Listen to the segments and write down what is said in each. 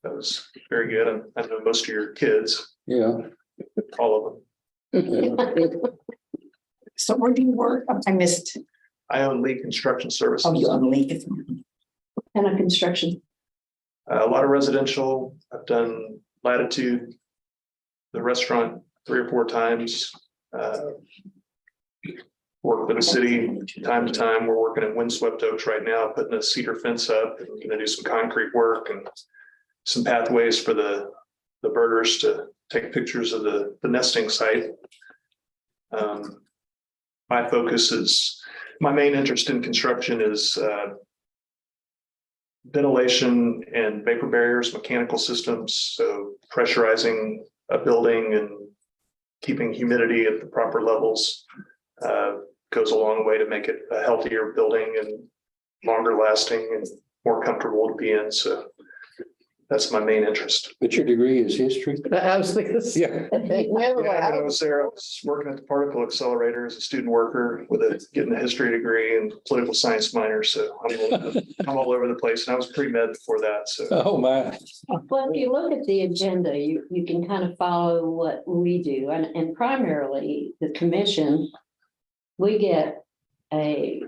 That was very good. I know most of your kids, Yeah. all of them. So where do you work? I missed. I own Lee Construction Services. Oh, you on leave. Kind of construction. A lot of residential. I've done Latitude, the restaurant 3 or 4 times. Work for the city time to time. We're working at Windswept Oaks right now, putting a cedar fence up and going to do some concrete work and some pathways for the birders to take pictures of the nesting site. My focus is, my main interest in construction is ventilation and vapor barriers, mechanical systems. So pressurizing a building and keeping humidity at the proper levels goes a long way to make it a healthier building and longer lasting and more comfortable to be in. So that's my main interest. But your degree is history? I was thinking. Yeah. Yeah, when I was there, I was working at the Particle Accelerator as a student worker with getting a history degree and political science minor. So I'm all over the place, and I was pre-med before that. So Oh, my. Well, if you look at the agenda, you can kind of follow what we do, and primarily the commission, we get a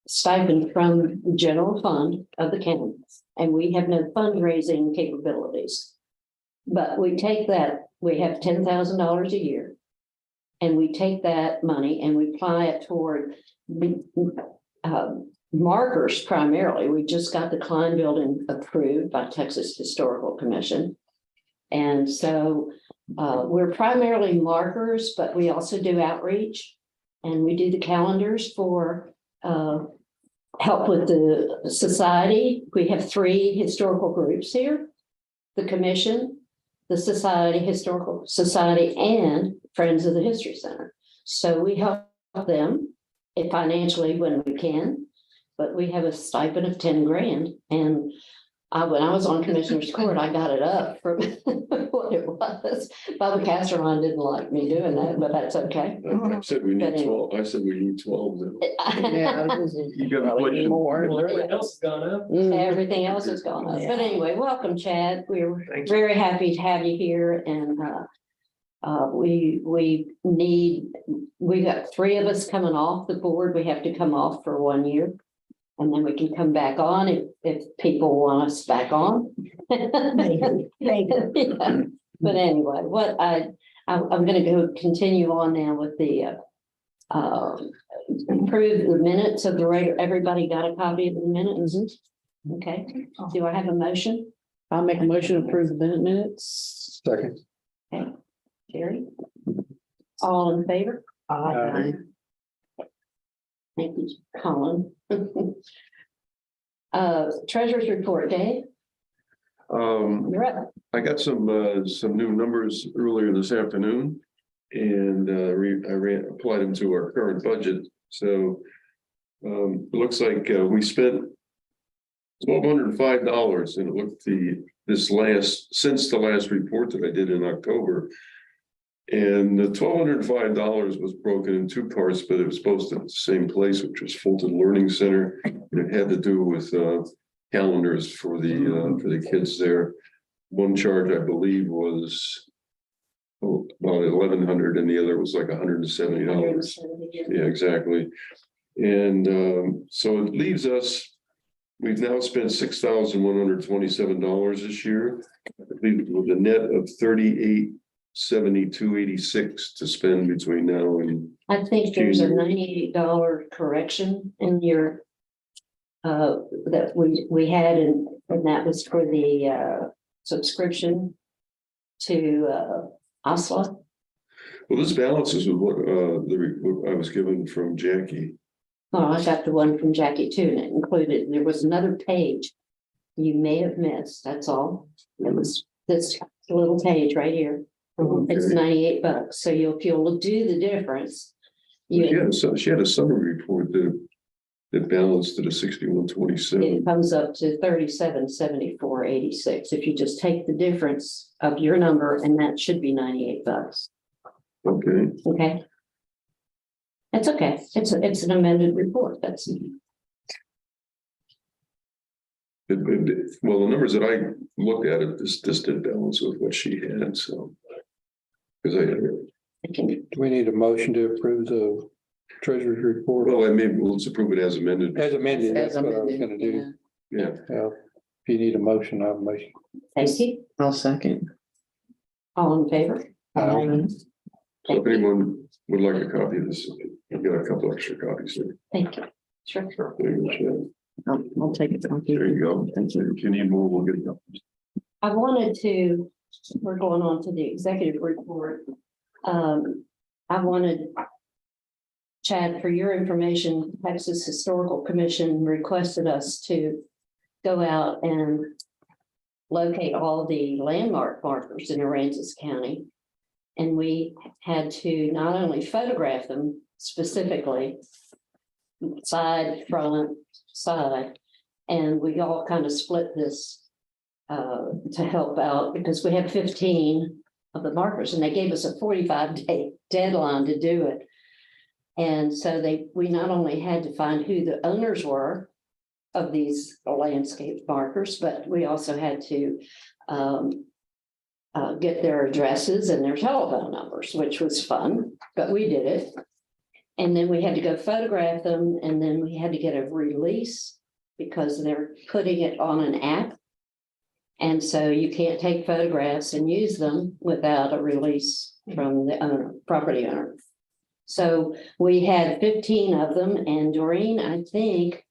stipend from the general fund of the county, and we have no fundraising capabilities. But we take that, we have $10,000 a year, and we take that money and we apply it toward markers primarily. We just got the Klein building approved by Texas Historical Commission. And so we're primarily markers, but we also do outreach, and we do the calendars for help with the society. We have 3 historical groups here: the commission, the society, historical society, and Friends of the History Center. So we help them financially when we can, but we have a stipend of 10 grand. And when I was on Commissioner's Court, I got it up from what it was. Bobby Casterline didn't like me doing that, but that's okay. I said we But need anyway. 12. I said we need 12 now. You got Everything else has gone up. Everything else has gone up. But anyway, welcome, Chad. We're thank you. very happy to have you here, and we got 3 of us coming off the board. We have to come off for 1 year, and then we can come back on if people want us back on. Maybe. Yeah. But anyway, I'm going to go continue on now with the approve the minutes of the regular. Everybody got a copy of the minutes? Okay. Do I have a motion? I'll make a motion to approve the minutes. Second. Jerry? All in favor? Aye. Thank you, Colin. Treasurer's report, Dave, you're up. I got some new numbers earlier this afternoon, and applied them to our current budget. So it looks like we spent $1,205, and it looked since the last report that I did in October. And the $1,205 was broken in 2 parts, but it was posted at the same place, which was Fulton Learning Center. And it had to do with calendars for the kids there. One charge, I believe, was about $1,100, and the other was like $170. Yeah, exactly. And so it leaves us. We've now spent $6,127 this year, with a net of $38,7286 to spend between now and. I think there's a $98 correction in your that we had, and that was for the subscription to Oslo. Well, this balances with what I was given from Jackie. Oh, I got the one from Jackie too, and it included, there was another page you may have missed, that's all. It was this little page right here. It's Okay. $98. So if you'll do the difference. She had a summary report that balanced to the 6127. It comes up to 3774.86. If you just take the difference of your number, and that should be $98. Okay. Okay. That's okay. It's an amended report. That's Well, the numbers that I looked at it, this did balance with what she had, so. Because Do we need a motion to approve the treasurer's report? well, I mean, let's approve it as amended. As amended, that's As what I was amended, gonna do. Yeah, Well, if you need a motion, I'll motion. Thank you. I'll second. All in favor? so if anyone would like a copy of this, I've got a couple extra copies there. Thank you. Sure. There you go. I'll take it. Thank There you. you go. If you need more, we'll get it. I wanted to, we're going on to the executive report. I wanted, Chad, for your information, Texas Historical Commission requested us to go out and locate all the landmark markers in Aransas County. And we had to not only photograph them specifically, side, front, side, and we all kind of split this to help out because we had 15 of the markers and they gave us a 45-day deadline to do it. And so we not only had to find who the owners were of these landscape markers, but we also had to get their addresses and their telephone numbers, which was fun, but we did it. And then we had to go photograph them and then we had to get a release because they're putting it on an app. And so you can't take photographs and use them without a release from the owner, property owner. So we had 15 of them, and Doreen, I think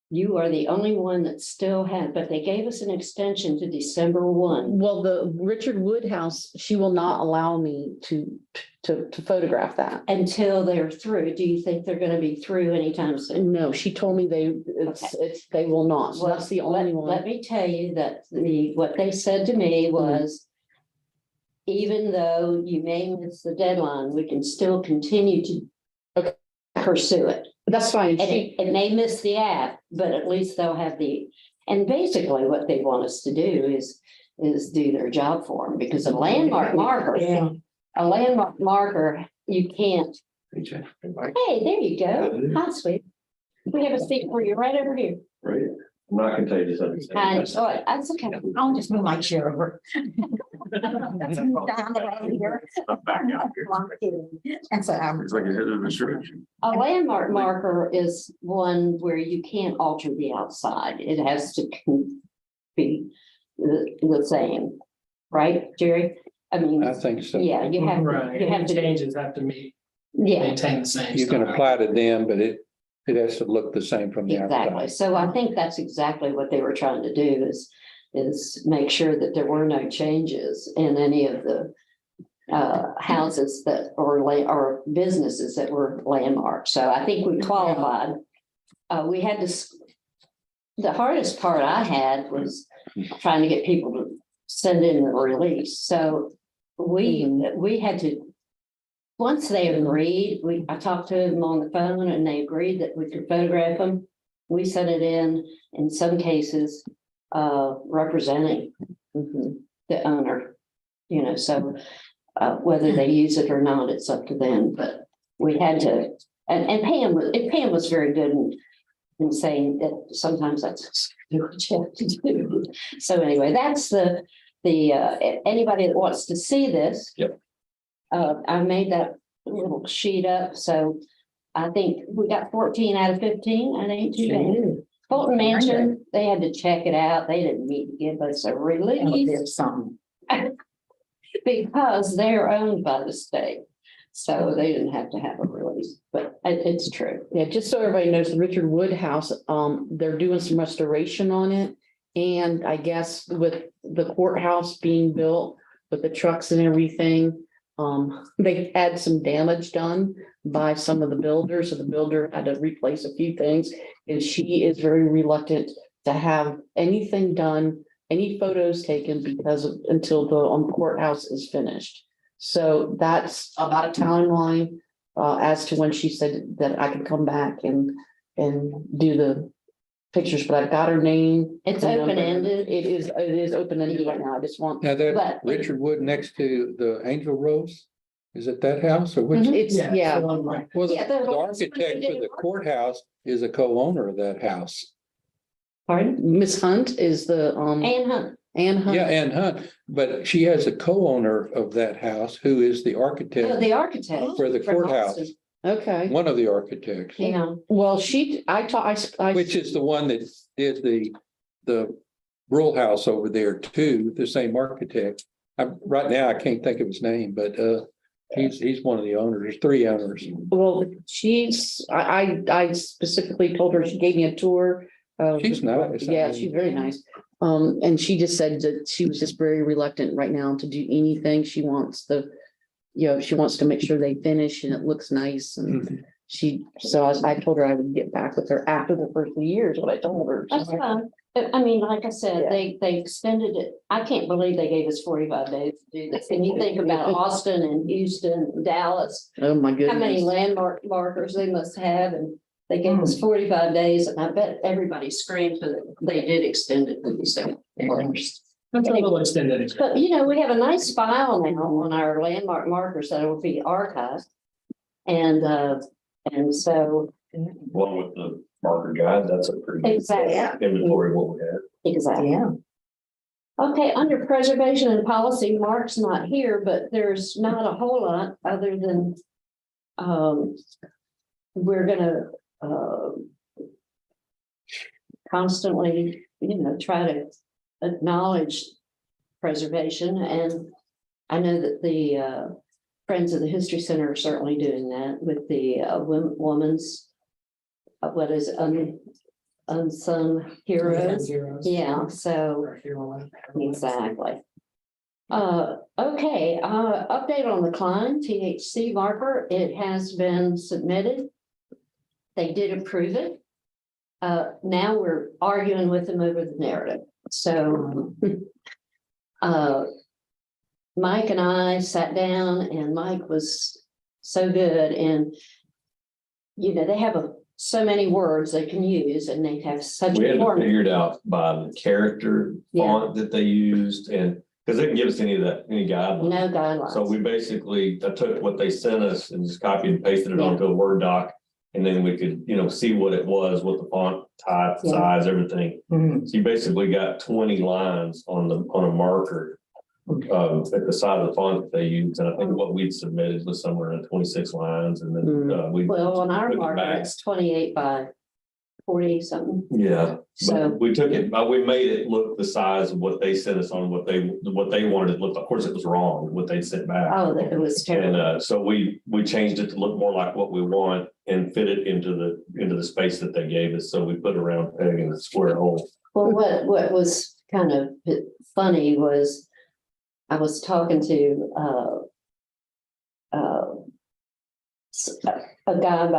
you are the only one that still had, but they gave us an extension to December 1. Well, the Richard Woodhouse, she will not allow me to photograph that. Until they're through. Do you think they're gonna be through anytime soon? No, she told me they will not. So that's the only Let one. me tell you that what they said to me was, even though you may miss the deadline, we can still continue to pursue it. That's fine. And it may miss the app, but at least they'll have and basically what they want us to do is do their job for them, because a landmark marker, you can't. Hey, there you go. Hi, sweet. We have a seat for you right over here. Right. I'm not contagious. And so that's okay. I'll just move my chair over. Down the road here. I'm kidding. And so It's like a head of the church. A landmark marker is one where you can't alter the outside. It has to be the same, right, Jerry? I mean, I think so. yeah, you have, Right, you have any to, changes have to yeah, maintain the same. You can style. apply to them, but it has to look the same from the exactly. outside. So I think that's exactly what they were trying to do is make sure that there were no changes in any of the houses that or businesses that were landmarked. So I think we qualified. We had to, the hardest part I had was trying to get people to send in the release. So we had to, once they agreed, I talked to them on the phone and they agreed that we could photograph them. We sent it in some cases, representing the owner, so whether they use it or not, it's up to them, but we had to, and Pam was very good in saying that sometimes that's what you have to do. So anyway, that's anybody that wants to see this. Yep. I made that little sheet up, so I think we got 14 out of 15. That ain't too bad. Fulton Mansion, they had to check it out. They didn't need to give us a release there's some. because they're owned by the state. So they didn't have to have a release, but it's true. Yeah, just so everybody knows, the Richard Woodhouse, they're doing some restoration on it. And I guess with the courthouse being built, with the trucks and everything, they had some damage done by some of the builders. So the builder had to replace a few things. And she is very reluctant to have anything done, any photos taken until the courthouse is finished. So that's about a timeline as to when she said that I could come back and do the pictures, but I've got her name. It's her number. open-ended. It is open-ended right now. I just want, Now that But- Richard Wood next to the Angel Rose, is it that house or which? it's, Yeah, yeah, so I'm right. Well, the Yeah, they're the the ones architect that for did the it. courthouse is a co-owner of that house. Pardon? Miss Hunt is the, Ann Hunt. Ann Hunt. Yeah, Ann Hunt, but she has a co-owner of that house who is the Oh, architect the architect. for the from courthouse, Austin. Okay, one of the architects, Yeah, well, I. which is the one that did the row house over there too, the same architect. Right now, I can't think of his name, but he's one of the owners. There's 3 owners. Well, I specifically told her, she gave me a tour. She's nice. Yeah, she's very nice. And she just said that she was just very reluctant right now to do anything. She wants she wants to make sure they finish and it looks nice and I told her I would get back with her after the first of the year is what I told her. that's fine. I mean, like I said, Yeah. they extended it. I can't believe they gave us 45 days to do this. And you think about Austin and Houston, and Dallas, Oh, my how many goodness. landmark markers they must have, and they gave us 45 days, and I bet everybody screamed that they did extend it to December. That's a little extended. But you know, we have a nice file now on our landmark markers that will be archived. And so, Along with the marker guide, that's a pretty good exactly, inventory of what we have. exactly. Yeah. Okay, under preservation and policy, Mark's not here, but there's not a whole lot other than we're gonna constantly, try to acknowledge preservation, and I know that the Friends of the History Center are certainly doing that with the woman's what is unsung heroes. Yeah, so exactly. Okay, update on the Klein THC marker. It has been submitted. They did approve it. Now we're arguing with them over the narrative. So Mike and I sat down, and Mike was so good, and they have so many words they can use, and they have such We a had to format. figure it out by the character Yeah. font that they used, and because they didn't give us any guidelines. No guidelines. So we basically, I took what they sent us and just copied and pasted it Yeah. onto a Word doc. And then we could, see what it was, what the font type, Yeah. size, everything. So you basically got 20 lines on a marker. At the side of the font that they used, and I think what we'd submitted was somewhere in 26 lines, and then we. Well, on our took it marker, back. it's 28 by 40 something. Yeah, So, but we took it, we made it look the size of what they sent us on, what they wanted it to look. Of course, it was wrong, what they sent back. oh, that it was terrible. And so we changed it to look more like what we want and fit it into the space that they gave us. So we put a round peg in a square hole. Well, what was kind of funny was I was talking to a guy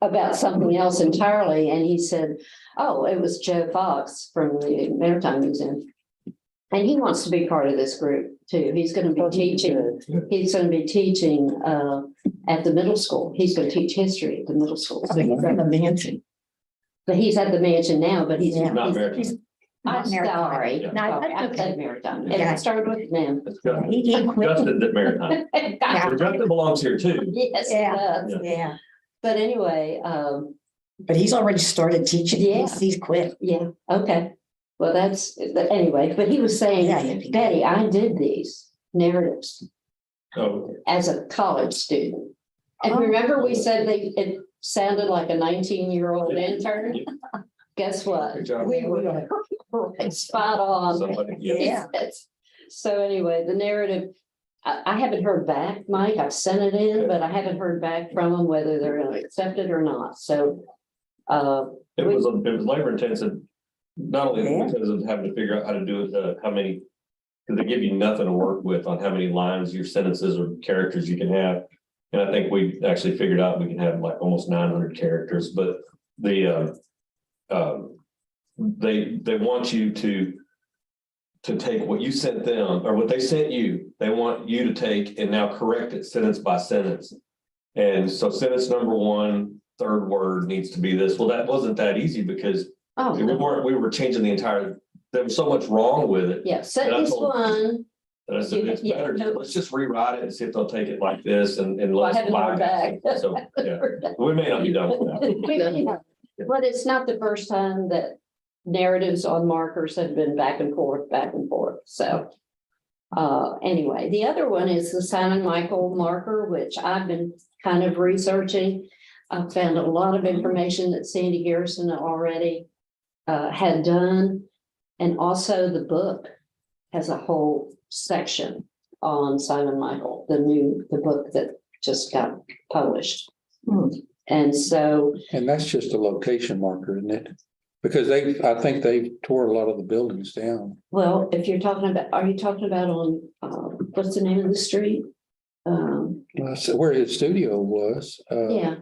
about something else entirely, and he said, "Oh, it was Joe Fox from the Maritime Museum, and he wants to be part of this group too. He's going to be teaching. He's going to be teaching at the middle school. He's going to teach history at the middle school. From the mansion. But he's at the mansion now. But he's Yeah. Not Maritime. I'm sorry. Yeah. No, Sorry, I that's said okay. Maritime. Yeah. And it started with them. It's Justin. He quit. Justin's at Maritime. Yeah. Justin belongs here too. Yes, it Yeah. does. Yeah, But anyway, but he's already started teaching. Yeah. He's quit. yeah, okay. Well, anyway, but he was saying, Yeah. Betty, I did these narratives Oh, as a college student. And Oh. remember we said it sounded like a 19-year-old intern? Guess what? Good job. We were right spot on. somebody, yeah. Yeah. Yes. So anyway, the narrative, I haven't heard back, Mike. I've sent it in, but I haven't heard back from them whether they're gonna accept it or not. So It was labor intensive, not only Yeah. because of having to figure out how to do it, how many. Because they give you nothing to work with on how many lines, your sentences or characters you can have. And I think we actually figured out we can have like almost 900 characters, but they want you to take what you sent them or what they sent you, they want you to take and now correct it sentence by sentence. And so sentence number 1, third word needs to be this. Well, that wasn't that easy because Oh, no. we were changing the entire, there was so much wrong with it. Yeah, sentence told- one, That I said, it's Yeah, better, no. let's just rewrite it and see if they'll take it like this and well, I let's. haven't heard back. So, yeah, we may not be done with that. But it's not the first time that narratives on markers have been back and forth, so. Anyway, the other one is the Simon Michael marker, which I've been kind of researching. I've found a lot of information that Sandy Garrison already had done. And also the book has a whole section on Simon Michael, the book that just got published. And so, And that's just a location marker, isn't it? Because I think they tore a lot of the buildings down. well, if you're talking about, are you talking about on, what's the name of the street? So where his studio was. Yeah.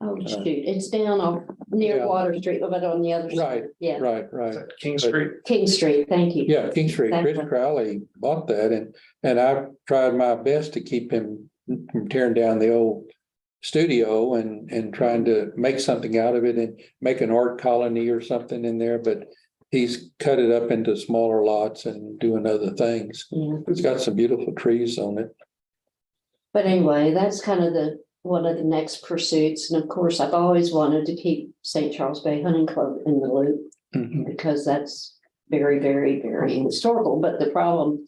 Oh, shoot, it's down off near Yeah. Water Street, but on the other side. Right, Yeah, right. King Street. King Street, thank you. Yeah, King Street, Chris Exactly. Crowley bought that and I tried my best to keep him from tearing down the old studio and trying to make something out of it and make an art colony or something in there, but he's cut it up into smaller lots and doing other things. Yeah. It's got some beautiful trees on it. But anyway, that's kind of one of the next pursuits. And of course, I've always wanted to keep St. Charles Bay Hunting Club in the loop Mhm. because that's very, very, very historical. But the problem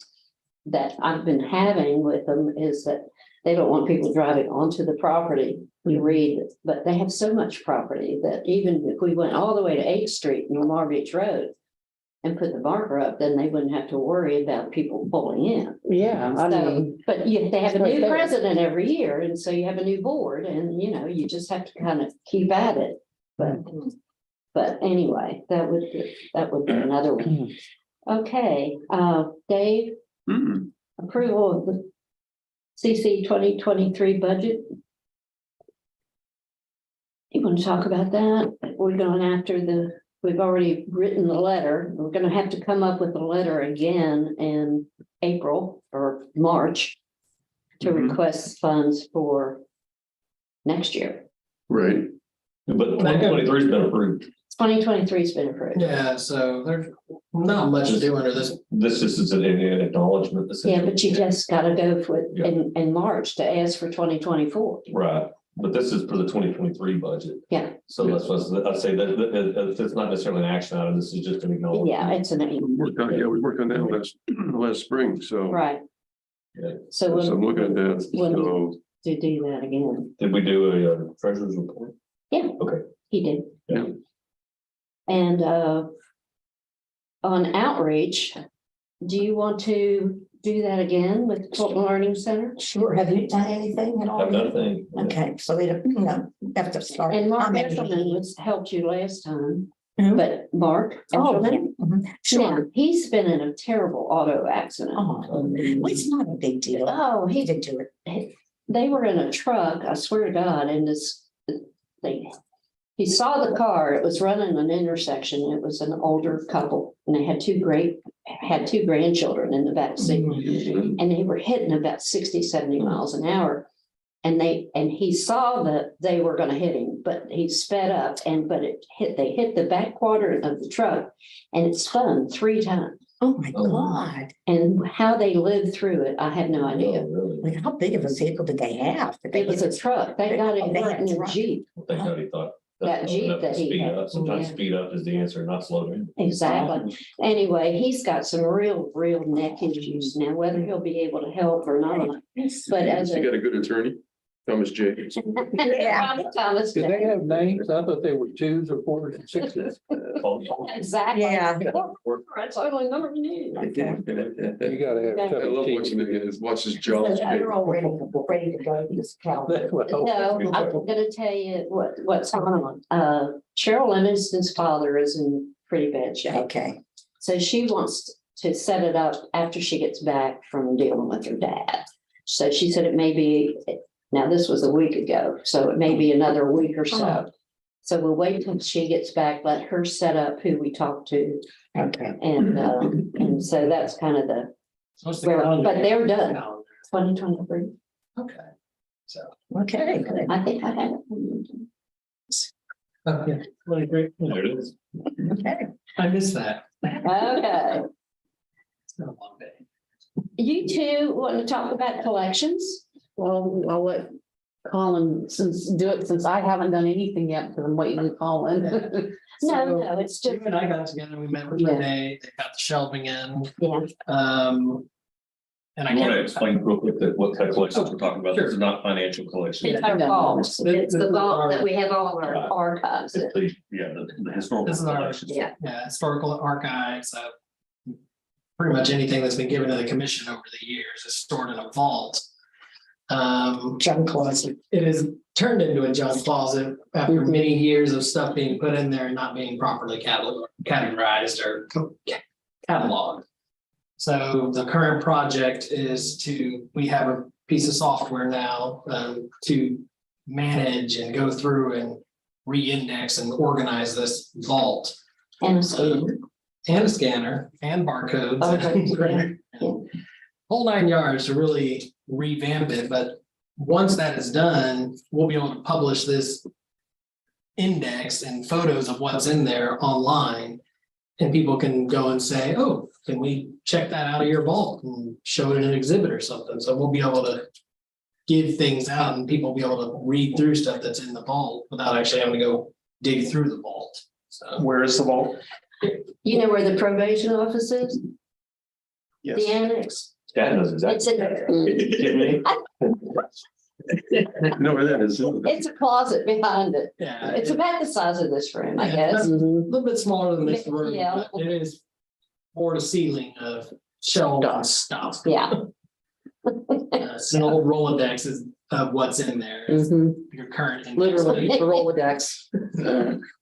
that I've been having with them is that they don't want people driving onto the property to read, but they have so much property that even if we went all the way to 8th Street and Lamar Beach Road and put the marker up, then they wouldn't have to worry about people pulling in. Yeah, I So, mean, but they have a Right new there. president every year, and so you have a new board, and you just have to kind of keep at it. But anyway, that would be another one. Okay, Dave, Mm-mm. approval of the CC 2023 budget. You want to talk about that? We're going after we've already written the letter. We're gonna have to come up with a letter again in April or March to Mhm. request funds for next year. Right, But 2023's been approved. 2023's been approved. Yeah, so there's not much to do under this. This is an acknowledgement. Yeah, but you just gotta go for it Yeah. in March to ask for 2024. Right, but this is for the 2023 budget. Yeah. So that's what I say that it's not necessarily an action item. This is just an acknowledgement. Yeah, it's an, we worked on that last spring, so. right. Yeah. So So I'm we'll looking at that, so. to do that again. Did we do a treasurer's report? He did. Yeah. And on outreach, do you want to do that again with the Fulton Learning Center? Sure, have you done anything at all? I've done nothing. Okay, so we don't, have to start. And Mark commenting. Eshelman helped you last time, Who? but Mark Oh, Eshelman, yeah, mhm, yeah, sure. he's been in a terrible auto accident. Oh, well, it's not a big deal. Oh, He he, did do it. they were in a truck, I swear to God, and he saw the car, it was running an intersection, it was an older couple, and they had two grandchildren in the back seat. And they were hitting about 60, 70 miles an hour. And he saw that they were gonna hit him, but he sped up they hit the back quadrant of the truck and it spun 3 times. Oh, my Oh. God. And how they lived through it, I have no idea. Oh, really? Like, how big of a vehicle did they have? Did they It was get a truck, they got Oh, it they right had in a the truck. Jeep, Thank God he thought. That Jeep that he Speed had. up. Sometimes Yeah. speed up is the answer, not slow down. exactly. Anyway, he's got some real neck issues now, whether he'll be able to help or not. But as You a. got a good attorney, Thomas J. Yeah. Thomas. Did they have names? I thought they were 2s or 4s and 6s. Exactly. Yeah. That's all I know you need. You gotta have. I tough love teeth. watching it, watch his jaws. They're all ready to go. This cow. Well, No, I'm gonna tell you what's going on. Cheryl Livingston's father is in pretty bad shape. Okay, So she wants to set it up after she gets back from dealing with her dad. So she said it may be, now this was a week ago, so it may be another week or so. So we'll wait till she gets back, let her set up who we talk to. okay. And so that's kind of the, What's the Well, calendar? but they're done. Calendar. 2023. Okay. So. Okay, good. I think I have it. Okay. 23. There it is. Okay. I missed that. Okay. It's been a long day. You two want to talk about collections? well, I'll let Colin, since I haven't done anything yet, because I'm waiting on Colin. No, it's just, You and I got together, we met with Yeah. Renee, they got the shelving in, yeah, and I You want to can't. explain real quick that what kind of collections we're talking about? Sure. This is not financial collection. it's our No. vault. It's the vault that we have all of our Right. archives in. It's the, yeah, the historical This is our- collections. Yeah, Yeah, historical archives, pretty much anything that's been given to the commission over the years is stored in a vault. Junk closet, it is turned into a junk closet after Mhm. many years of stuff being put in there and not being properly categorized or cataloged. So the current project is we have a piece of software now, to manage and go through and re-index and organize this vault. and a scanner. And a scanner and barcodes. Okay, yeah. Whole 9 yards to really revamp it, but once that is done, we'll be able to publish this index and photos of what's in there online. And people can go and say, oh, can we check that out of your vault and show it in an exhibit or something? So we'll be able to give things out and people will be able to read through stuff that's in the vault without actually having to go dig through the vault. So. Where is the vault? You know where the probation office is? Yes. The annex? Dad knows exactly. It's in there. You kidding me? No, where that is. It's a closet behind it. Yeah. It's about the size of this room, I Yeah. guess. Mhm. A little bit smaller than this room, Yeah. but it is floor to ceiling of shelves and stuff. Yeah. It's an old Rolodex of what's in there, Mhm. your current. index. Literally, the Rolodex.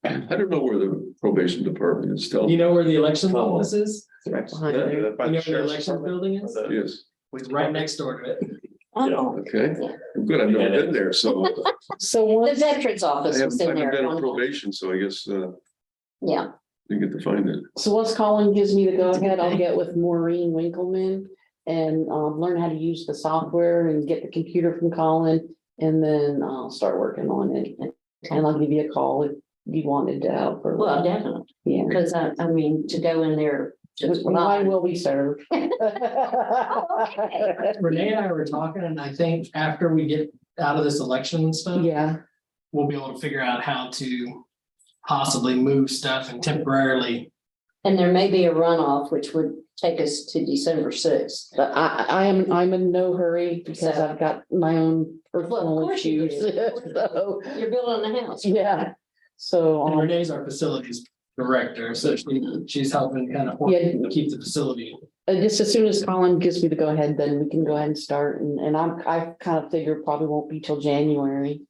I don't know where the probation department is still. You know where the election office is? Right behind Yeah, there. by You know where the sheriff's election department, building is? the Yes, police Right department. next door to it. Oh, okay. Yeah. Good, I've never been there, so So the once, veterans I office was haven't in there. been at on one time. probation, so I guess Yeah, you get to find it. once Colin gives me the go ahead, I'll get with Maureen Winkleman and learn how to use the software and get the computer from Colin. And then I'll start working on it. And I'll give you a call if you wanted to help or. well, definitely, Yeah. because I mean, to go in there. just Why blind. will we serve? Renee and I were talking, and I think after we get out of this election stuff, Yeah, we'll be able to figure out how to possibly move stuff and temporarily. And there may be a runoff, which would take us to December 6th. but I'm in no hurry because I've got my own Well, of personal course you issues. do. So, You're building a house. yeah, so. And Renee's our facilities director, so she's helping kind of Yeah. keep the facility. Just as soon as Colin gives me the go ahead, then we can go ahead and start and I kind of figure probably won't be till January.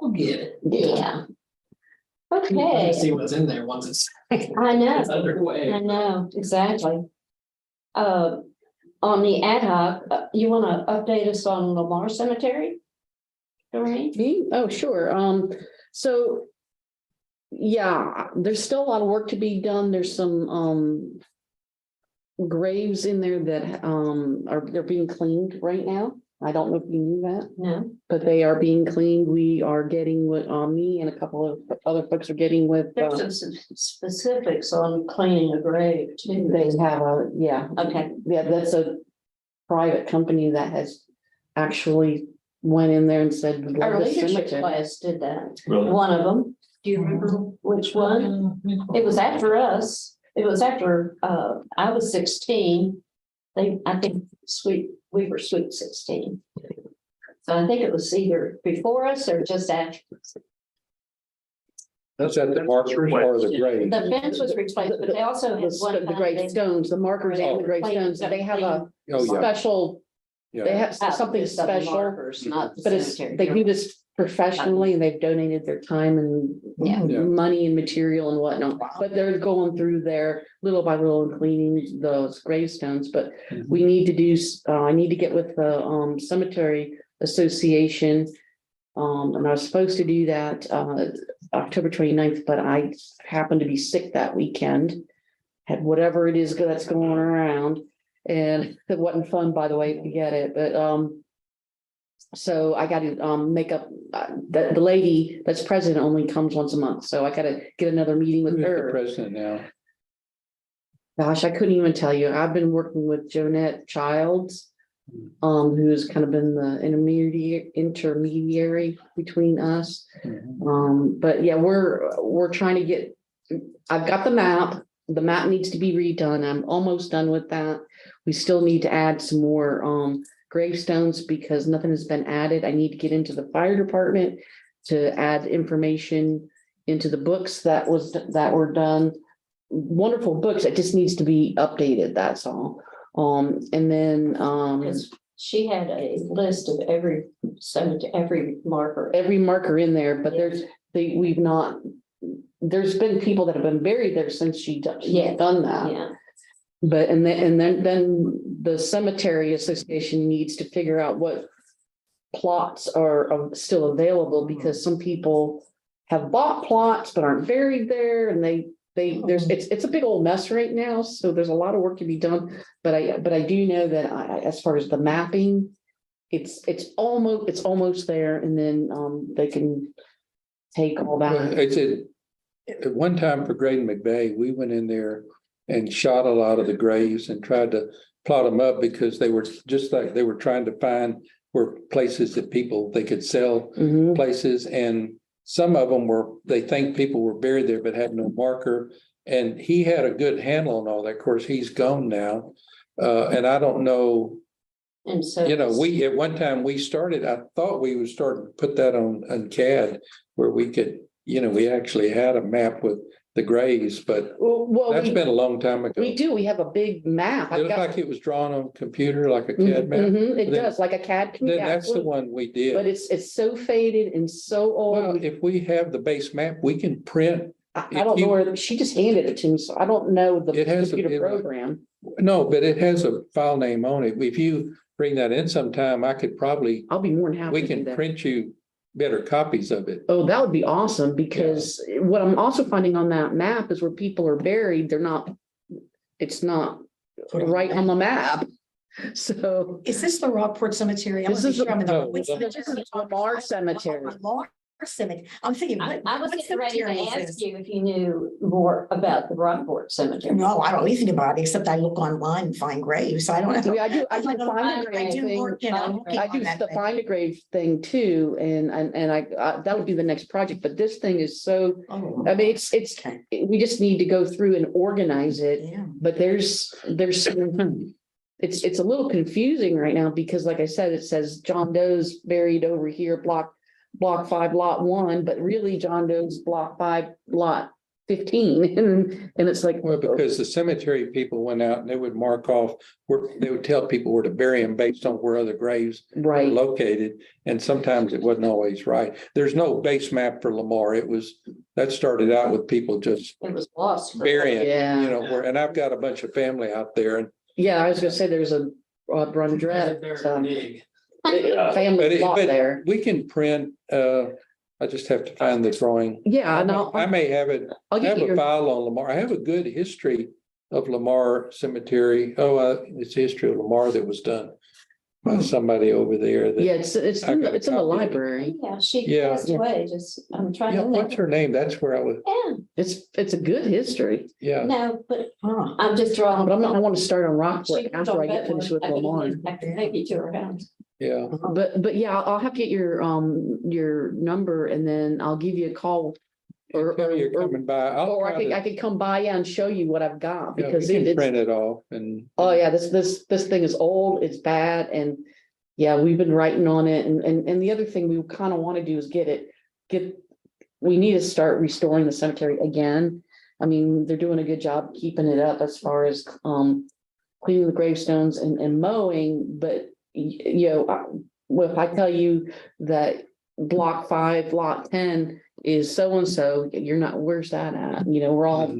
We'll get it. Yeah. We'll Okay, See what's in there once it's I know. underway. I know, exactly. On the ad hoc, you want to update us on Lamar Cemetery? Doreen? Me? Oh, sure. So. Yeah, there's still a lot of work to be done. There's some graves in there that they're being cleaned right now. I don't know if you knew that, No, but they are being cleaned. We are getting with me and a couple of other folks are getting with. there's some specifics on cleaning a grave too. They have yeah. Okay. Yeah, that's a private company that has actually went in there and said. "We love Our this leadership cemetery." class did that. Really? One of them. Do you remember which one? It was after us. It was after I was 16. I think we were sweet 16. So I think it was either before us or just after. That's at the markers or the grave. The fence was replaced, but they also had one. The time great they- stones, the markers and the great Clean- stones, they have a Oh, yeah, special, they yeah. have something Just the special. markers, Not the But it's, cemetery. they do this professionally and they've donated their time and Yeah. Yeah. money and material and whatnot. But they're going through there little by little and cleaning those gravestones, but we need to do, I need to get with the cemetery association. And I was supposed to do that October 29th, but I happened to be sick that weekend. Had whatever it is that's going around, and it wasn't fun, by the way, if you get it, but so I got to make up, the lady that's president only comes once a month, so I gotta get another meeting with Who's the her. president now? Gosh, I couldn't even tell you. I've been working with Jonette Childs who has kind of been the intermediary between us. But yeah, we're trying to get, I've got the map. The map needs to be redone. I'm almost done with that. We still need to add some more gravestones because nothing has been added. I need to get into the fire department to add information into the books that were done. Wonderful books. It just needs to be updated. That's all. And then Because she had a list of every cemetery, every marker. every marker in there, but we've not, there's been people that have been buried there since she's Yeah. done that. Yeah, But and then the cemetery association needs to figure out what plots are still available because some people have bought plots but aren't buried there and it's a big old mess right now. So there's a lot of work to be done. But I do know that as far as the mapping, it's almost there and then they can take all that. It's at one time for Graydon McVeigh, we went in there and shot a lot of the graves and tried to plot them up because they were just like, they were trying to find where places that they could sell Mhm. places. And some of them they think people were buried there but had no marker. And he had a good handle on all that. Of course, he's gone now. And I don't know, and so. at one time I thought we would start to put that on CAD where we could, we actually had a map with the graves, but Well, that's been a long time ago. we have a big map. It looked like it was drawn on computer, like a CAD map. It Then- does, like a CAD. Then that's the one we But did. it's so faded and so Well, old. if we have the base map, we can print. I don't know where, she just handed it to me, so I don't know the It has computer program. No, but it has a file name on it. If you bring that in sometime, I could probably, I'll be more than happy we to do can that. print you better copies of it. Oh, that would be awesome, because what I'm also finding on that map is where people are buried, it's not right on the map. So Is this the Rockport Cemetery? I This wanna be is sure I'm in the- no, which this is Lamar Cemetery. Lamar Cemetery. I'm thinking. I was what getting ready to cemetery is ask this? you if you knew more about the Rockport Cemetery. No, I don't know anything about it, except I look online and find graves. I don't I know. mean, I do I find a grave do thing. work, you know, looking I on do that the thing. find a grave thing too, and that would be the next project, but this thing is so, Oh, I mean, it's, okay. we just need to go through and organize it. Yeah. But there's, it's a little confusing right now because like I said, it says John Doe's buried over here, block 5, lot 1, but really John Doe's block 5, lot 15. And it's like. Well, because the cemetery people went out and they would mark off they would tell people where to bury them based on where other graves were Right, located. And sometimes it wasn't always right. There's no base map for Lamar. That started out with people just It was lost. burying, yeah, and I've got a bunch of family out there and. yeah, I was gonna say there's a Brundrett, Big. family lot But there. we can print, I just have to find the drawing. Yeah, and I may have it, I'll I get have you a your, file on Lamar. I have a good history of Lamar Cemetery. It's a history of Lamar that was done by somebody over there. yeah, that- it's I in got the, a it's in the copy of it. library. Yeah, she Yeah. passed away, I'm trying Yeah, to. what's her name? That's where I was, Yeah, It's a good history, yeah. no, but Huh. I'm just drawing. but I want to start on Rockport She was after on I get Bedford. finished with I can- Lamar. I can take you to her house. Yeah, But yeah, I'll have to get your number and then I'll give you a call. Or, tell me you're coming by. I'll or try I to, could come by and show you what I've got yeah, we because can it's, print it off and. oh yeah, this thing is old, it's bad, and yeah, we've been writing on it, and the other thing we kind of want to do is we need to start restoring the cemetery again. I mean, they're doing a good job keeping it up as far as cleaning the gravestones and mowing, but well, if I tell you that block 5, lot 10 is so-and-so, you're not, where's that at? We're all,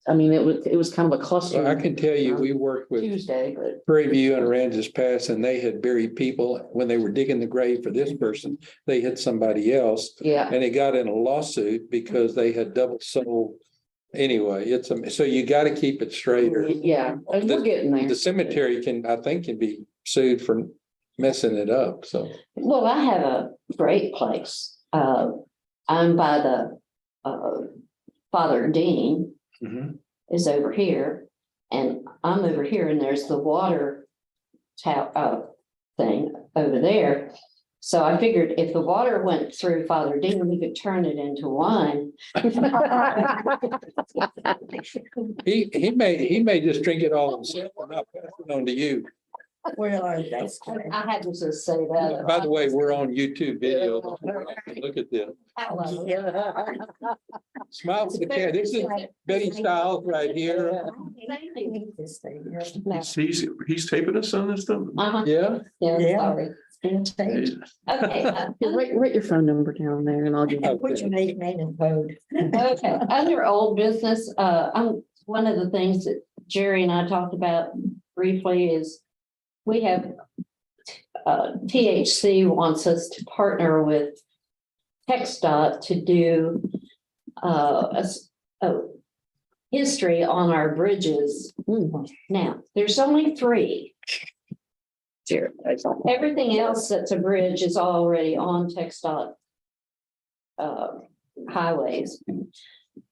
I mean, it was kind of a cluster. Well, I can tell you, we worked with Tuesday, but Prairie View and Aransas Pass, and they had buried people when they were digging the grave for this person. They hit somebody else, yeah, and it got in a lawsuit because they had double sold. Anyway, so you got to keep it straight, or yeah, and we're getting there. the cemetery can be sued for messing it up. So Well, I have a great place. I'm by the Father Dean is over here, and I'm over here, and there's the water thing over there. So I figured if the water went through Father Dean, we could turn it into wine. He may just drink it all himself and not pass it on to you. Well, that's. I had to just say that. By the way, we're on YouTube video. Look at this. Smile for the cat. This is Betty Stiles right here. He's taping us on this stuff? Uh-huh, Yeah, yeah, Yeah. sorry. Okay. Write your phone number down there and I'll give you. Put your name and code. Okay, other old business, one of the things that Jerry and I talked about briefly is we have THC wants us to partner with TxDOT to do a history on our bridges. Now, there's only 3. Everything else that's a bridge is already on TxDOT highways.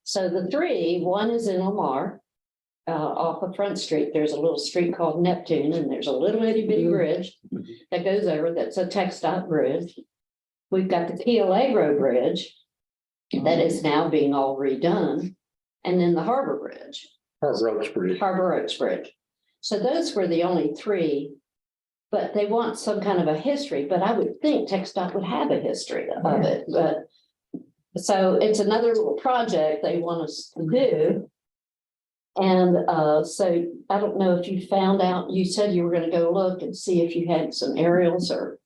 So the 3, one is in Lamar, off of Front Street. There's a little street called Neptune, and there's a little itty bitty bridge that goes over, that's a TxDOT bridge. We've got the Key Allegro Bridge that is now being all redone, and then the Harbor Bridge. Harbor Oaks Bridge. Harbor Oaks Bridge. So those were the only 3, but they want some kind of a history, but I would think TxDOT would have a history of it, but. So it's another little project they want us to do. And so I don't know if you found out, you said you were gonna go look and see if you had some aerials or.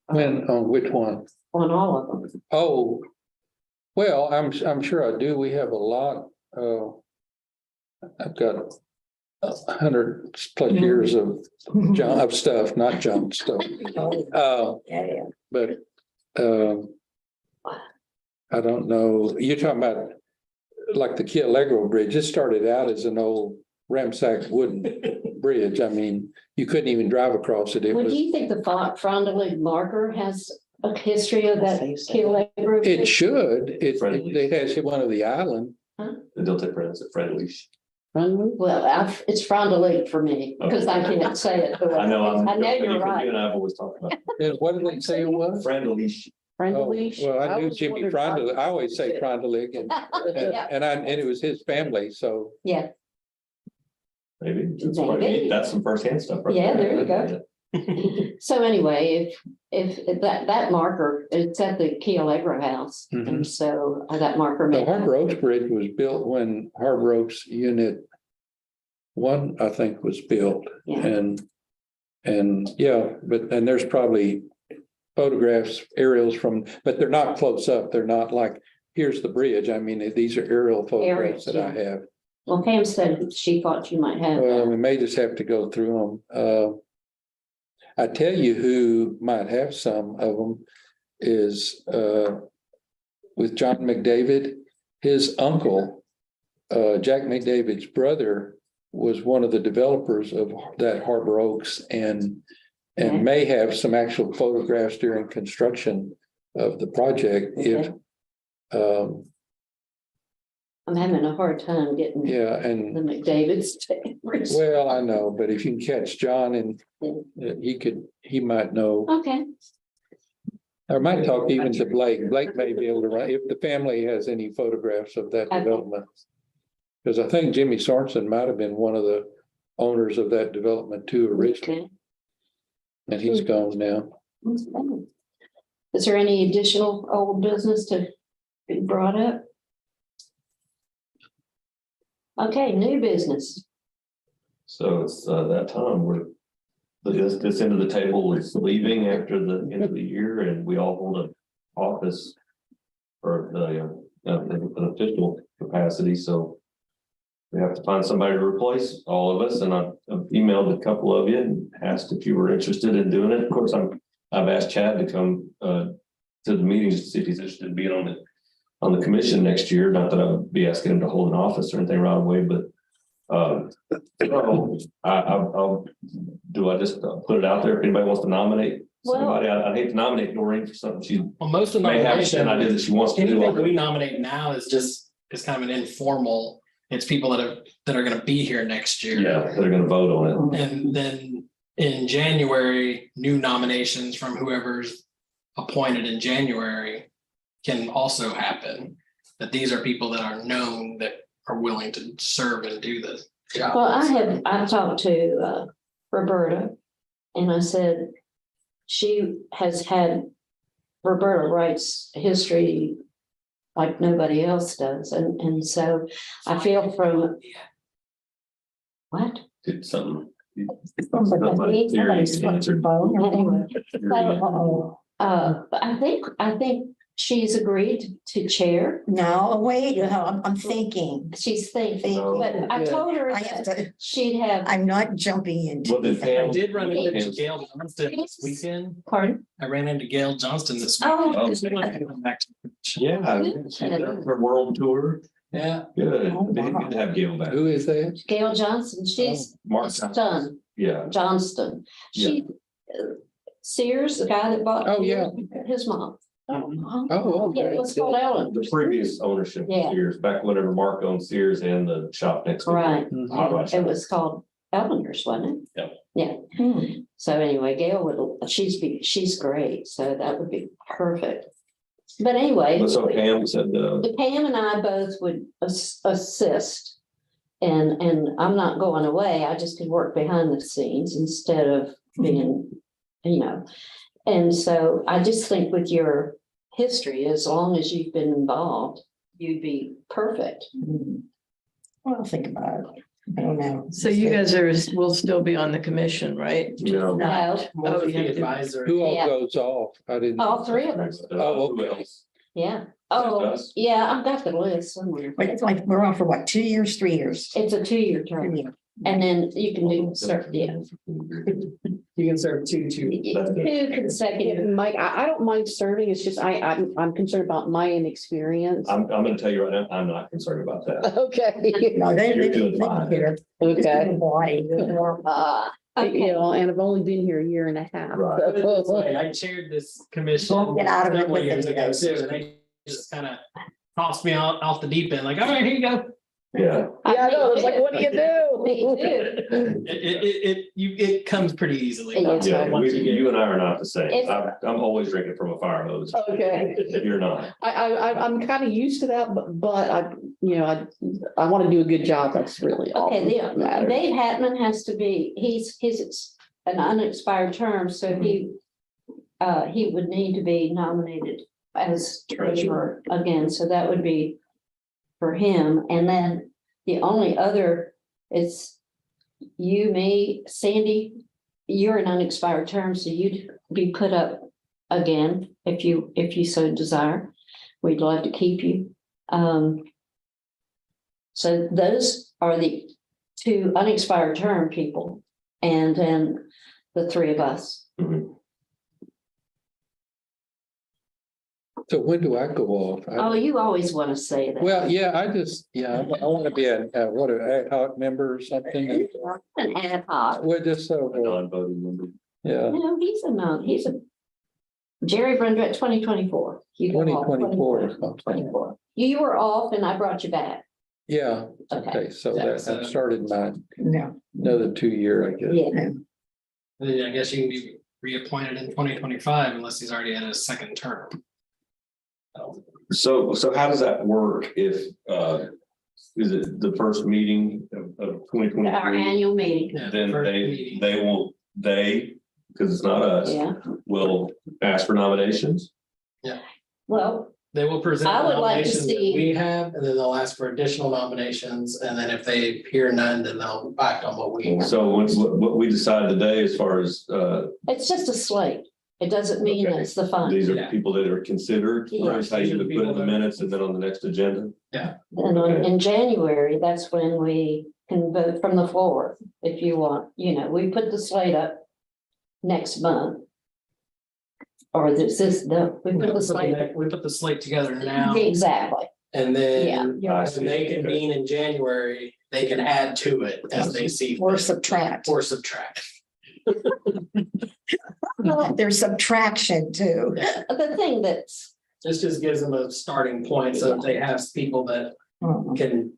When, on which one? On all of them. Oh, well, I'm sure I do. We have a lot. I've got 100+ years of junk stuff, not junk stuff. Yeah. But I don't know. You're talking about like the Key Allegro Bridge. It started out as an old ramsacked wooden bridge. I mean, you couldn't even drive across it. It Well, do was, you think the Fond du Lac marker has a history of that Key Allegro? it should. Friendly. It has hit one of the island. The Delta Friends at Friendly. Well, it's Fond du Lac for me, because I can't say it. the way- I know. I know you're You right. and I have always talked about And what did they say it was? Friendly. Oh, Friendly. well, I knew Jimmy Frondelich. I always say Frondelich and Yeah, and it was his family. So yeah, Maybe. Maybe. That's some firsthand stuff. right Yeah, there you go. So anyway, if that marker, it's at the Key Allegro house, and so that marker. the may- Harbor Oaks Bridge was built when Harbor Oaks Unit 1, I think, was built. Yeah. And yeah, and there's probably photographs, aerials from, but they're not close up. They're not like, here's the bridge. I mean, these are aerial photographs that I have. Well, Pam said she thought you might have. Well, that. we may just have to go through them. I tell you who might have some of them is with John McDavid. His uncle, Jack McDavid's brother, was one of the developers of that Harbor Oaks and may have some actual photographs during construction of the project if I'm having a hard time getting yeah, the and McDavid's. well, I know, but if you can catch John and he might know. Okay, I might talk even to Blake. Blake may be able to write if the family has any photographs of that Okay. development. Because I think Jimmy Sorensen might have been one of the owners of that development too originally, okay. and he's gone now. Is there any additional old business to be brought up? Okay, new business. So it's that time where this end of the table is leaving after the end of the year and we all hold an office for an official capacity, so we have to find somebody to replace all of us, and I've emailed a couple of you and asked if you were interested in doing it. Of course, I've asked Chad to come to the meetings to see if he's interested in being on the commission next year. Not that I would be asking him to hold an office or anything right away, but do I just put it out there if anybody wants to nominate somebody? I'd hate to nominate Doreen for something she Well, most of the may have nomination, an idea that she wants to do. anything we nominate now is kind of an informal. It's people that are gonna be here next year. Yeah, they're gonna vote on it. And then in January, new nominations from whoever's appointed in January can also happen. That these are people that are known that are willing to serve and do this job. Well, I talked to Roberta and I said, Roberta writes history like nobody else does. And so I feel from. What? Did something. Somebody's touching phone. Anyway, Uh-oh. but I think she's agreed to chair. No, wait, I'm thinking. She's thinking, Oh, but I told her I have that to, she'd have, I'm not jumping into. Well, then I Pam. did run into Gail Johnston this weekend. pardon? I ran into Gail Johnston this week. Oh, Yeah, her world tour. Yeah, Good. Oh, They wow. need to have Gail back. Who is that? Gail Johnson, she's Mark. son, Yeah. Johnston. She, Sears, the guy that bought. Oh, yeah. His mom. Oh, Yeah, it was called Ellen. The previous ownership of Yeah. Sears, back whenever Mark owned Sears and the shop next door. Right. Auto shop. It was called Eleanor's, wasn't it? Yep. Yeah. Hmm. So anyway, Gail would, she's great, so that would be perfect. But anyway. So Pam said, Pam and I both would assist. And I'm not going away. I just could work behind the scenes instead of being, you know. And so I just think with your history, as long as you've been involved, you'd be perfect. Well, think about it. I don't know. So you guys will still be on the commission, right? no. No, more you the do. advisor. Who all Yeah. goes off? I didn't. all three of us. Oh, Who okay. else? Yeah. Oh, us? yeah, I've got the list somewhere. But it's like, we're on for what, 2 years, 3 years? It's a 2-year term. And then you can do, yeah, You can serve two. 2 consecutive. Mike, I don't mind serving. It's just I'm concerned about my inexperience. I'm gonna tell you right now, I'm not concerned about that. Okay. No, they You're they doing they fine. care. Okay. Why? You Okay, know, and I've only been here a year and a half. Right. Put it this so- way, I chaired this commission Don't get out of it several with years it, ago guys. too, and they just kind of tossed me off the deep end, like, all right, here you go. Yeah. Yeah, I know. It's like, what do you Me do? too. It comes pretty easily. Yeah. That's how Yeah, once you get- you and I are not the same. It's- I'm always drinking from a fire hose. Okay. You're not. I'm kind of used to that, but I want to do a good job. That's really all Okay, that matters. Dave Hatman has to be, he's an unexpired term, so he would need to be nominated as treasurer again, so that would be for him, and then the only other is you, me, Sandy, you're an unexpired term, so you'd be put up again if you so desire. We'd love to keep you. So those are the 2 unexpired term people, and then the 3 of us. Mhm. So when do I go off? Oh, you always want to say that. Well, yeah, I want to be an ad hoc member or something. An ad hoc. We're just A so, non-voting member. yeah, No, he's a Jerry Brundrett, 2024. You go off 2024. 2024. You were off and I brought you back. Yeah, Okay. okay, so That's, that I've started my No. another 2 year, I guess. Yeah. Then I guess you can be reappointed in 2025 unless he's already had a second term. So how does that work if, is it the first meeting of twenty twenty-three? Our annual meeting. Yeah, Then first meeting. because it's not us, Yeah. will ask for nominations? Well, They will present I the would like to nominations that see- we have, and then they'll ask for additional nominations, and then if they hear none, then they'll act on what we. So what we decide today as far as, it's just a slate. It doesn't mean Okay. it's the fund. these are Yeah. people that are considered, Yeah. that's how you would put in the minutes and then on the next agenda? And in January, that's when we can vote from the floor if you want, we put the slate up next month. Or we put the slate. We put the slate together now, Exactly. and Yeah. then you're when they convene in January, they can add to it as they see. Or fit, subtract. Or subtract. There's subtraction too. The thing that's, This just gives them a starting point, so if they have people that Mhm. can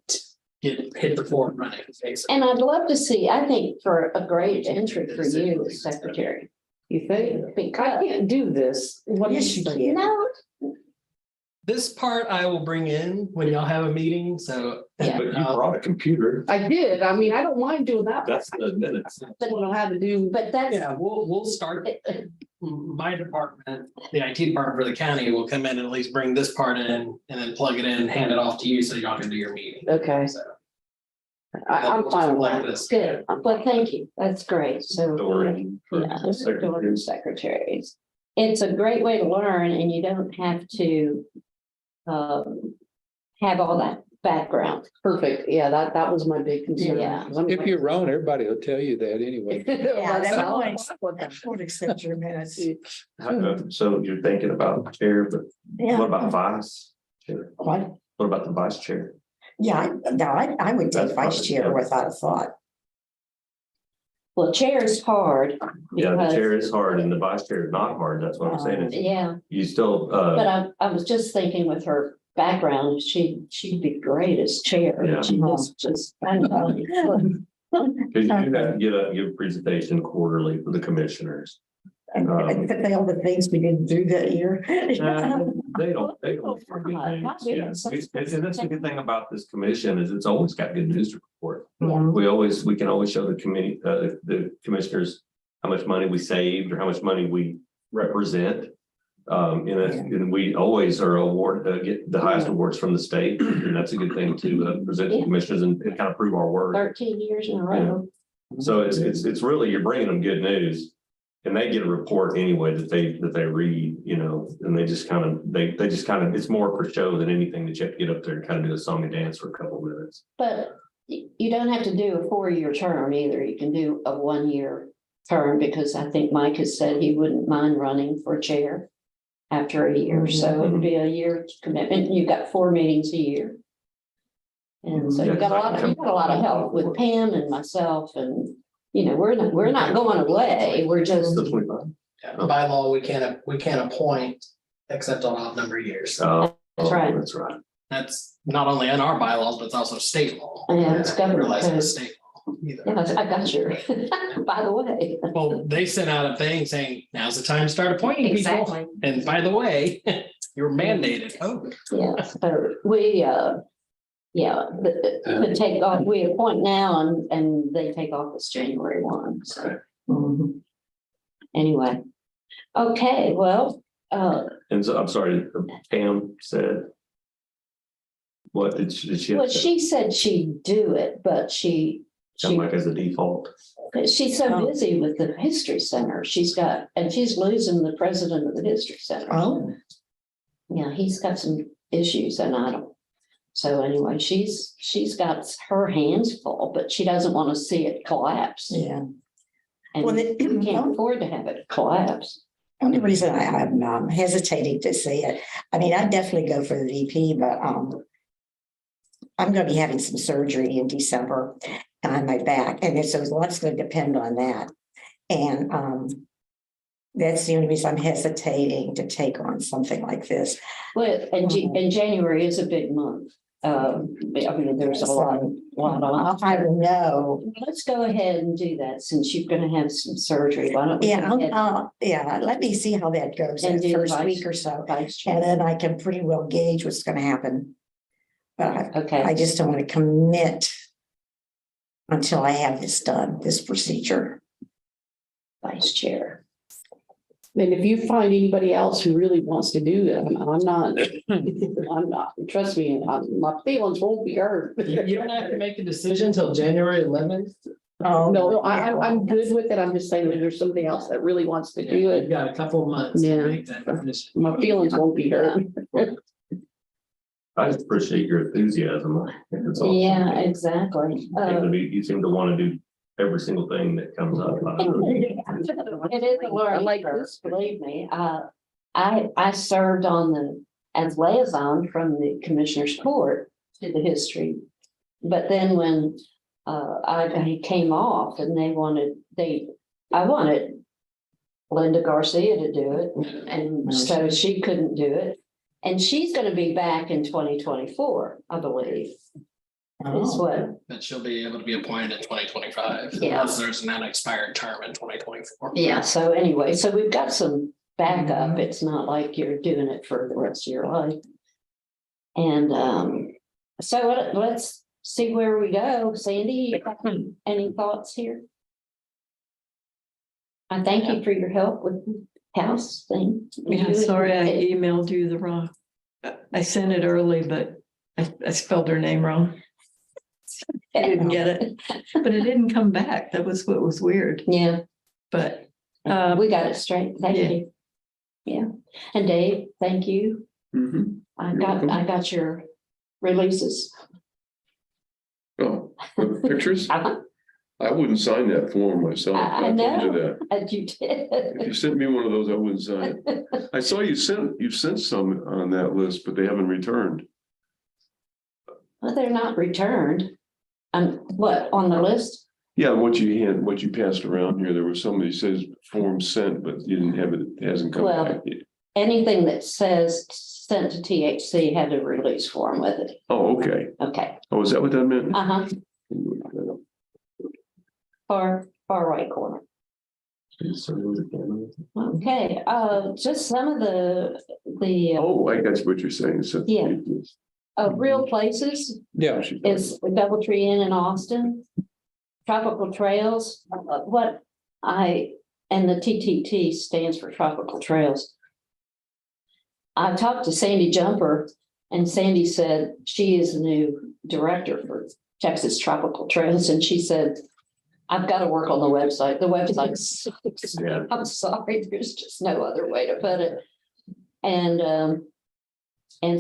hit the floor running, basically. And I'd love to see, I think for a great entry for you as secretary. You think? I Because, can't do this. What do Yes, you you think? can. no, This part I will bring in when y'all have a meeting, so. Yeah. But you brought a computer. I did. I mean, I don't mind doing that. but That's the minutes. I don't know how to do. but that's. Yeah, we'll start, my department, the IT department for the county will come in and at least bring this part in and then plug it in and hand it off to you so y'all can do your meeting. Okay, So. I'm fine with Like that. this. Good, well, thank you, that's great, so. Doreen for Yeah, secretary. Doreen secretaries. It's a great way to learn and you don't have to. Have all that background. Perfect. Yeah, that was my big concern. Yeah. 'Cause I'm If like- you're wrong, everybody will tell you that anyway. Yeah, that That's- would accept your minutes. So you're thinking about chair, but what Yeah, about vice? Chair? what? What about the vice chair? Yeah, I would That's take vice fine, chair yeah. without a thought. Well, chair is hard. Yeah, the because- chair is hard and the vice chair is not hard. That's what I'm saying. It's- Yeah, You still, but I was just thinking with her background, she'd be great as chair. Yeah. She just. because you do have to give a presentation quarterly for the commissioners. And all the things we didn't do that year. They don't forget things. Yeah. And that's the good thing about this commission is it's always got good news to report. Yeah. We can always show the committee, the commissioners, how much money we saved or how much money we represent. And we always are awarded, get the highest awards from the state, and that's a good thing to present to Yeah. commissioners and kind of prove our worth. 13 years in a row. So it's really, you're bringing them good news. And they get a report anyway that they read, and they just kind of, it's more for show than anything that you have to get up there and kind of do a song and dance for a couple of minutes. But you don't have to do a 4-year term either. You can do a 1-year term because I think Mike has said he wouldn't mind running for chair after a year. So it would be a year commitment. You've got 4 meetings a year. And so you've got a lot of help with Pam and myself and, we're not going away. We're just, So 25. Yeah, by law, we can't appoint except on odd number of years. Oh, That's right. That's right. That's not only in our bylaws, but it's also state law. Yeah, it's I government realize code. it's state law either. I got your, by the way. Well, they sent out a thing saying, now's the time to start appointing people. Exactly. And by the way, you're mandated. Oh, Yeah, so we, take off, we appoint now and they take office January 1, so. Mhm. Anyway, okay, well, And so I'm sorry, Pam said. What did she? well, she said she'd do it, but Sound like as a default. she's so busy with the History Center. She's losing the president of the History Center. Oh, Yeah, he's got some issues and I don't. So anyway, she's got her hands full, but she doesn't want to see it collapse. yeah. And Well, we can't afford to have it collapse. Only reason I'm hesitating to see it, I mean, I'd definitely go for the VP, but I'm gonna be having some surgery in December on my back, and so lots gonna depend on that. And that's the only reason I'm hesitating to take on something like this. Well, and January is a big month. I mean, there's a lot on. I don't know. Let's go ahead and do that since you're gonna have some surgery. Why don't we? Yeah, go ahead let me see how that goes And in the do first vice- week or so, vice chair? and then I can pretty well gauge what's gonna happen. But I Okay, just don't want to commit until I have this done, this procedure. vice chair. And if you find anybody else who really wants to do it, I'm not, trust me, my feelings won't be hurt. you don't have to make a decision until January 11th. Oh, No, I'm good with it. I'm just saying that there's somebody else that really wants to do You've it. got a couple of months Yeah. to make that decision. My feelings won't be hurt. I just appreciate your enthusiasm. I think it's awesome. Yeah, exactly. You seem to want to do every single thing that comes up. It is a learning like curve, this. believe me. I served as liaison from the Commissioner's Court to the history. But then when I came off and I wanted Linda Garcia to do it, and so she couldn't do it. And she's gonna be back in 2024, I believe. what, That she'll be able to be appointed in 2025. Yeah. Unless there's an unexpired term in 2024. yeah, so anyway, so we've got some backup. It's not like you're doing it for the rest of your life. And so let's see where we go. Sandy, any thoughts here? I thank you for your help with the house thing. Yeah, sorry, I emailed you the wrong. I sent it early, but I spelled her name wrong. I didn't get it, but it didn't come back. That was what was weird, Yeah, but we got it straight. Thank yeah. you. Yeah, and Dave, thank you. Mhm. I You're got welcome. your releases. Oh, the pictures? I I wouldn't sign that form myself. I told know. you that. As you If you did. sent me one of those, I wouldn't sign it. I saw you sent some on that list, but they haven't returned. Well, they're not returned. What, on the list? Yeah, what you passed around here, there was somebody says form sent, but you didn't have it, it hasn't come Well- back yet. Anything that says sent to THC had a release form with it. Oh, okay. Okay, Oh, is that what that meant? uh-huh, far right corner. Okay, just some of the Oh, I got what you're saying. So. Yeah. real places Yeah, is the Doubletree Inn in Austin. Tropical Trails, and the TTT stands for Tropical Trails. I talked to Sandy Jumper and Sandy said she is the new director for Texas Tropical Trails and she said, I've got to work on the website. The website's, Yeah. I'm sorry, there's just no other way to put it. And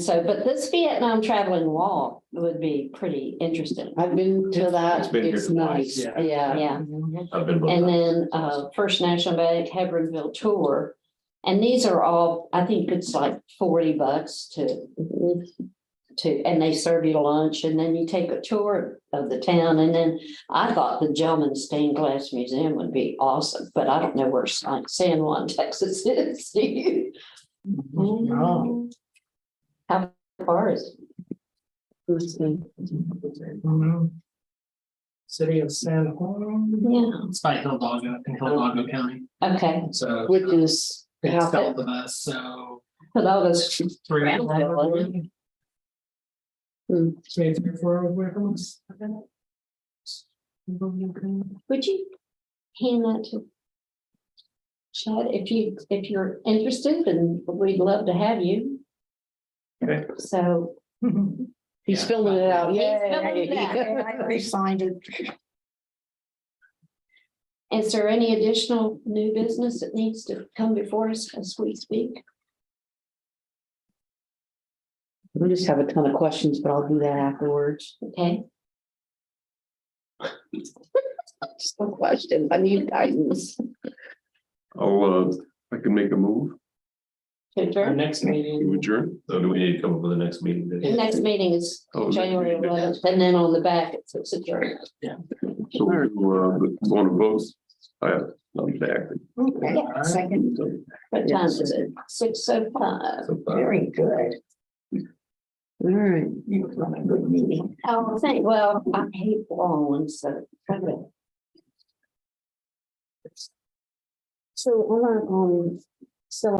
so, but this Vietnam traveling wall would be pretty interesting. I've been to that. It's been here It's twice. nice. Yeah. Yeah. Yeah. I've been. And then First National Bank Hebronville tour. And these are all, I think it's like $40 and they serve you lunch and then you take a tour of the town. And then I thought the Gelman Stained Glass Museum would be awesome, but I don't know where San Juan, Texas is. Do you? Oh. How far is it? City of San Juan. Yeah, It's by Hidalgo in Hidalgo County. okay. So Which is it's how south of us, so Hidalgo's 3 hours. Hmm. Maybe 3 or 4 hours away from us. Would you hand that to Chad if you're interested and we'd love to have you. Okay. So. he's filling it out. He's filling it out. Yeah, I resigned it. Is there any additional new business that needs to come before us as we speak? We just have a ton of questions, but I'll do that afterwards. Okay, Just no questions. I need guidance. I can make a move to Our adjourn. next to meeting. adjourn. So do we need to come up with the next meeting? The next meeting is Oh, next January meeting. 11th, and then on the back it says adjourn. So want to vote? I'm back. Okay, second, What time is it? 6:05. very good. All right. You were on a good meeting. Oh, well, I hate long ones, so. So on our, so